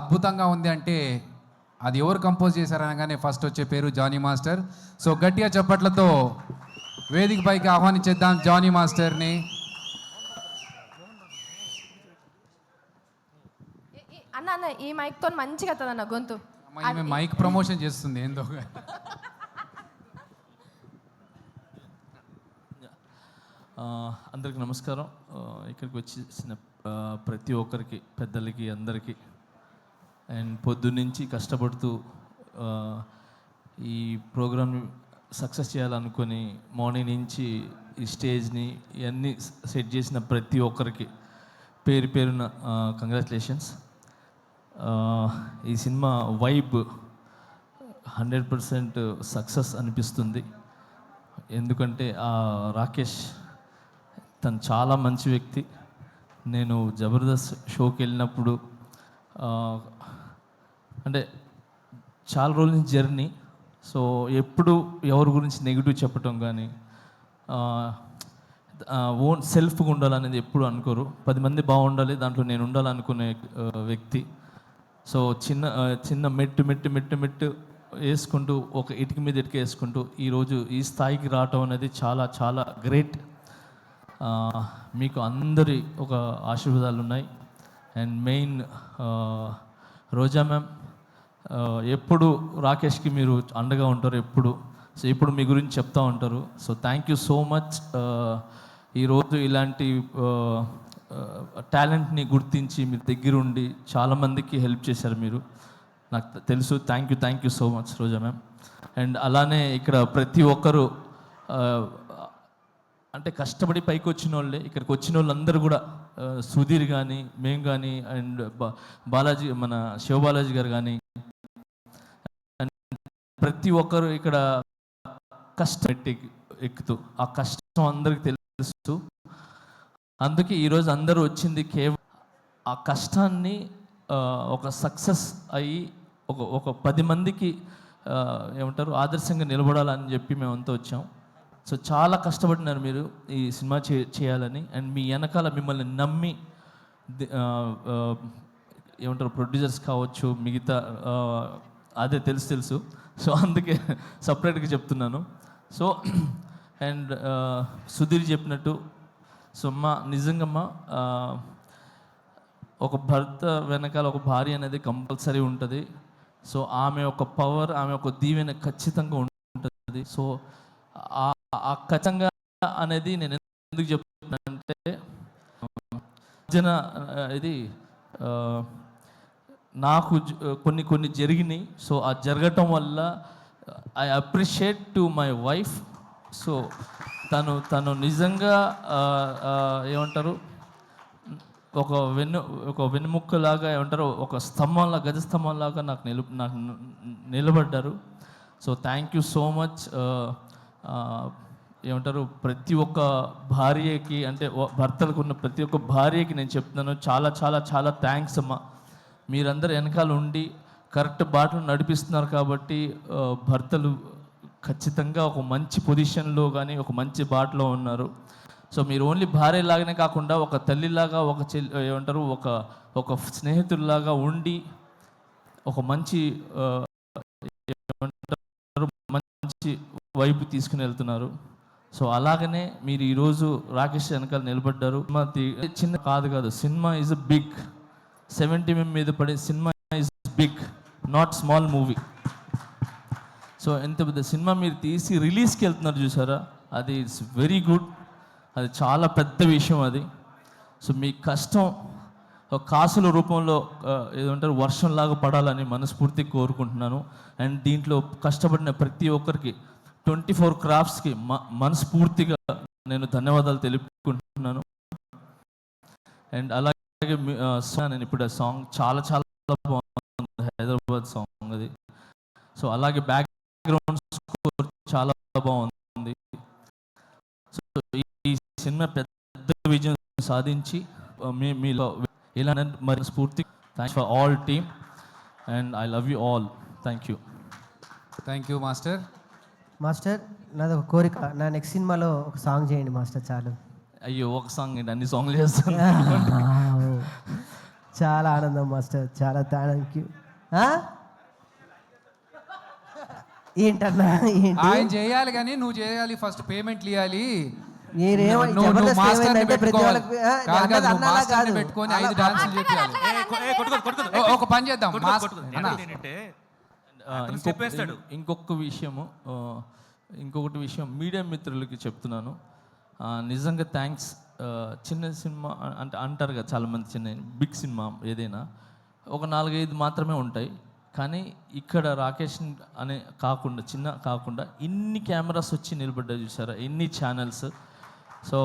అద్భుతంగా ఉంది అంటే అది ఎవరు కంపోజ్ చేశారనగానే ఫస్ట్ వచ్చే పేరు జానీ మాస్టర్. సో గట్టిగా చప్పట్లతో వేదిక పైకి ఆహ్వానించేద్దాం జానీ మాస్టర్ని. అన్న అన్న ఈ మైక్తో మంచిగా అవుతుంది అన్న గొంతు. ఈమె మైక్ ప్రమోషన్ చేస్తుంది ఏందో. అందరికి నమస్కారం. ఇక్కడికి వచ్చేసిన ప్రతి ఒక్కరికి, పెద్దలకి, అందరికీ, అండ్ పొద్దున్నుంచి కష్టపడుతూ ఈ ప్రోగ్రామ్ సక్సెస్ చేయాలనుకొని మార్నింగ్ నుంచి ఈ స్టేజ్ని ఇవన్నీ సెట్ చేసిన ప్రతి ఒక్కరికి పేరు పేరున కంగ్రాచులేషన్స్. ఈ సినిమా వైబ్ 100% సక్సెస్ అనిపిస్తుంది. ఎందుకంటే రాకేష్ తను చాలా మంచి వ్యక్తి. నేను జబర్దస్త్ షోకి వెళ్ళినప్పుడు అంటే చాలా రోజుల నుంచి జర్నీ. సో ఎప్పుడు ఎవరి గురించి నెగిటివ్ చెప్పటం కానీ ఓన్ సెల్ఫ్గా ఉండాలనేది ఎప్పుడు అనుకోరు. 10 మంది బాగుండాలి, దాంట్లో నేను ఉండాలనుకునే వ్యక్తి. సో చిన్న మెట్టు వేసుకుంటూ ఒక ఇటుక మీద ఇటుక వేసుకుంటూ ఈరోజు ఈ స్థాయికి రావటం అనేది చాలా చాలా గ్రేట్. మీకు అందరి ఒక ఆశీర్వాదాలు ఉన్నాయి. అండ్ మెయిన్ రోజా మ్యామ్, ఎప్పుడు రాకేష్కి మీరు అండగా ఉంటారు ఎప్పుడు. సో ఇప్పుడు మీ గురించి చెప్తూ ఉంటారు. So thank you so much. ఈరోజు ఇలాంటి టాలెంట్ని గుర్తించి మీరు దగ్గరుండి చాలామందికి హెల్ప్ చేశారు మీరు, నాకు తెలుసు. Thank you so much Roja ma'am. And అలానే ఇక్కడ ప్రతి ఒక్కరు అంటే కష్టపడి పైకి వచ్చిన వాళ్ళే. ఇక్కడికి వచ్చిన వాళ్ళందరూ కూడా సుధీర్ కానీ, మేము కానీ, అండ్ బాలాజీ, మన శివబాలాజీ గారు కానీ, ప్రతి ఒక్కరు ఇక్కడ కష్టం ఎక్కుతూ ఆ కష్టం అందరికి తెలుసు. అందుకే ఈరోజు అందరూ వచ్చింది కేవలం ఆ కష్టాన్ని ఒక సక్సెస్ అయ్యి ఒక 10 మందికి ఏమంటారు ఆదర్శంగా నిలబడాలని చెప్పి మేమంతా వచ్చాం. సో చాలా కష్టపడినారు మీరు ఈ సినిమా చేయాలని. అండ్ మీ వెనకాల మిమ్మల్ని నమ్మి ఏమంటారు ప్రొడ్యూసర్స్ కావచ్చు, మిగతా అదే తెలుసు. సో అందుకే సపరేట్గా చెప్తున్నాను. సో అండ్ సుధీర్ చెప్పినట్టు, సో నిజంగా ఒక భర్త వెనకాల ఒక భార్య అనేది కంపల్సరీ ఉంటుంది. సో ఆమె ఒక పవర్, ఆమె ఒక దీవెన ఖచ్చితంగా ఉంటుంది. సో ఆ ఖచ్చితంగా అనేది నేను ఎందుకు చెప్తున్నానంటే ఇది నాకు కొన్ని జరిగినాయి. సో ఆ జరగటం వల్ల I appreciate to my wife. So తను నిజంగా ఏమంటారు ఒక వెన్నుముక్కలాగా, ఏమంటారు ఒక స్తంభంలాగా, గజస్తంభంలాగా నాకు నిలబడ్డారు. So thank you so much. ఏమంటారు ప్రతి ఒక్క భార్యకి, అంటే భర్తలకు ఉన్న ప్రతి ఒక్క భార్యకి నేను చెప్తున్నాను చాలా చాలా చాలా థ్యాంక్స్ అమ్మా. మీరందరూ వెనకాల ఉండి కరెక్ట్ బాటలు నడిపిస్తున్నారు కాబట్టి భర్తలు ఖచ్చితంగా ఒక మంచి పొజిషన్లో కానీ ఒక మంచి బాటలో ఉన్నారు. సో మీరు ఓన్లీ భార్యలాగానే కాకుండా ఒక తల్లిలాగా, ఒక ఏమంటారు ఒక స్నేహితుల్లాగా ఉండి ఒక మంచి మంచి వైపు తీసుకుని వెళ్తున్నారు. సో అలాగనే మీరు ఈరోజు రాకేష్ వెనకాల నిలబడ్డారు. చిన్న కాదు, cinema is a big. 70 mm మీద పడే cinema is big, not small movie. So ఎంత పెద్ద సినిమా మీరు తీసి రిలీజ్కి వెళ్తున్నారు చూసారా, అది ఇట్స్ వెరీ గుడ్. అది చాలా పెద్ద విషయం అది. సో మీ కష్టం ఒక కాసుల రూపంలో ఏదంటారు వర్షంలాగా పడాలని మనస్ఫూర్తిగా కోరుకుంటున్నాను. అండ్ దీంట్లో కష్టపడిన ప్రతి ఒక్కరికి 24 క్రాఫ్ట్స్కి మనస్ఫూర్తిగా నేను ధన్యవాదాలు తెలుపుకుంటున్నాను. అండ్ అలాగే నేను ఇప్పుడు ఆ సాంగ్ చాలా చాలా బాగుంది, హైదరాబాద్ సాంగ్ అది. సో అలాగే బ్యాక్గ్రౌండ్ స్కోర్ చాలా బాగుంది. సో ఈ సినిమా పెద్ద విజయం సాధించి మీలో ఇలా మరి స్ఫూర్తి. Thanks for all team and I love you all. Thank you master. Master, నాది ఒక కోరిక, నా నెక్స్ట్ సినిమాలో ఒక సాంగ్ చేయండి మాస్టర్ చాలు. అయ్యో, ఒక సాంగ్ ఏంటి, అన్ని సాంగ్లు చేస్తాను. చాలా ఆనందం మాస్టర్, చాలా థ్యాంక్ యూ. ఏంటన్నా ఏంటి ఆయన చేయాలి కానీ నువ్వు చేయాలి, ఫస్ట్ పేమెంట్లు ఇవ్వాలి. మీరేమో నువ్వు జబర్దస్త్ మాస్టర్ని ఏమైందంటే ప్రతి పెట్టుకోవాలి. వాళ్ళకి కాదు కాదు, నువ్వు అన్నలా మాస్టర్ని కాదు. పెట్టుకొని 5 డాన్సులు చేయాలి. ఒక పని చేద్దాం, అన్న ఇంకొక విషయము, ఇంకొకటి విషయం మీడియా మిత్రులకి చెప్తున్నాను. నిజంగా థ్యాంక్స్. చిన్న సినిమా అంటే అంటారు కదా చాలామంది, చిన్న బిగ్ సినిమా ఏదైనా ఒక 4-5 మాత్రమే ఉంటాయి. కానీ ఇక్కడ రాకేష్ అనే కాకుండా, చిన్న కాకుండా ఇన్ని కెమెరాస్ వచ్చి నిలబడ్డాయి చూసారా, ఎన్ని channels. So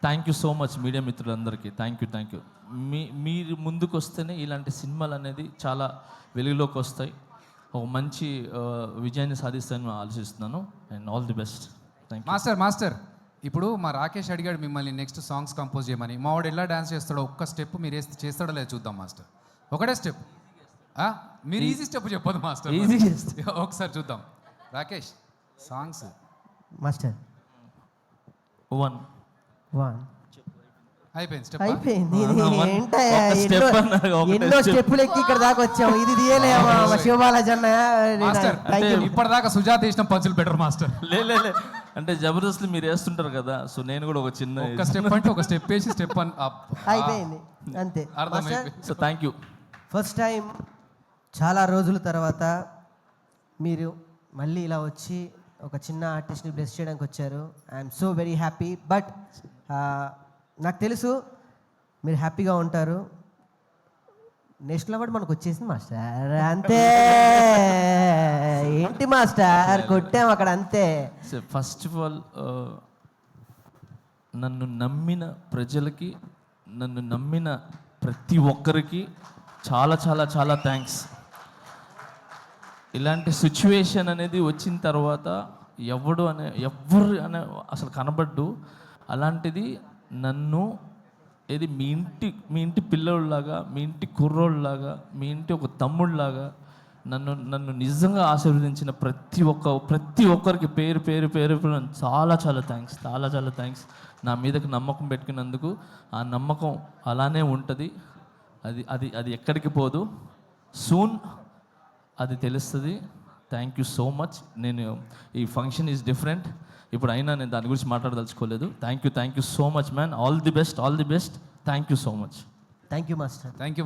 thank you so much media మిత్రులందరికీ. Thank you. మీరు ముందుకు వస్తేనే ఇలాంటి సినిమాలు అనేది చాలా వెలుగులోకి వస్తాయి, ఒక మంచి విజయాన్ని సాధిస్తానని ఆలోచిస్తున్నాను. And all the best. Thank you. Master ఇప్పుడు మా రాకేష్ అడిగాడు మిమ్మల్ని నెక్స్ట్ సాంగ్స్ కంపోజ్ చేయమని. మా వాడు ఎలా డాన్స్ చేస్తాడో ఒక్క స్టెప్ మీరు చేస్తాడో లేదు చూద్దాం మాస్టర్. ఒకటే స్టెప్, మీరు ఈజీ స్టెప్ చెప్పదు మాస్టర్, ఈజీ ఒకసారి చూద్దాం. రాకేష్ సాంగ్స్ మాస్టర్ 1 అయిపోయింది స్టెప్. అయిపోయింది. ఒక ఏంటయ్యా, step అన్నారు, ఒకటే ఎన్నో step. స్టెప్పులు ఎక్కి ఇక్కడ దాకా వచ్చాము. ఇది తీయలేమా శివబాలాజీ అన్న? మాస్టర్ ఇప్పటిదాకా సుజాత వేసిన పంచులు బెటర్ మాస్టర్. లే అంటే జబర్దస్త్లు మీరు వేస్తుంటారు కదా, సో నేను కూడా ఒక చిన్న ఒక స్టెప్ అంటే ఒక స్టెప్ వేసి స్టెప్ అయిపోయింది అంతే. అర్థమైపోయింది. So thank you. First time చాలా రోజుల తర్వాత మీరు మళ్ళీ ఇలా వచ్చి ఒక చిన్న ఆర్టిస్ట్ని బ్లెస్ చేయడానికి వచ్చారు. I'm so very happy. But నాకు తెలుసు మీరు హ్యాపీగా ఉంటారు. నేషనల్ అవార్డు మనకు వచ్చేసింది మాస్టర్, అంతే. ఏంటి మాస్టర్ కొట్టాం అక్కడ, అంతే. ఫస్ట్ ఆఫ్ ఆల్ నన్ను నమ్మిన ప్రజలకి, నన్ను నమ్మిన ప్రతి ఒక్కరికి చాలా చాలా చాలా థ్యాంక్స్. ఇలాంటి సిచ్యువేషన్ అనేది వచ్చిన తర్వాత ఎవరు అనే అసలు కనబడ్డు. అలాంటిది నన్ను ఏది మీ ఇంటి పిల్లోళ్ళలాగా, మీ ఇంటి కుర్రోళ్ళలాగా, మీ ఇంటి ఒక తమ్ముళ్ళలాగా నన్ను నిజంగా ఆశీర్వదించిన ప్రతి ఒక్కరికి పేరు చాలా చాలా థ్యాంక్స్. నా మీదకి నమ్మకం పెట్టుకున్నందుకు. ఆ నమ్మకం అలానే ఉంటుంది, అది ఎక్కడికి పోదు. సూన్ అది తెలుస్తుంది. Thank you so much. నేను ఈ ఫంక్షన్ ఈజ్ డిఫరెంట్ ఇప్పుడు, అయినా నేను దాని గురించి మాట్లాడదలుచుకోలేదు. Thank you so much man. All the best. Thank you so much. Thank you master. Thank you.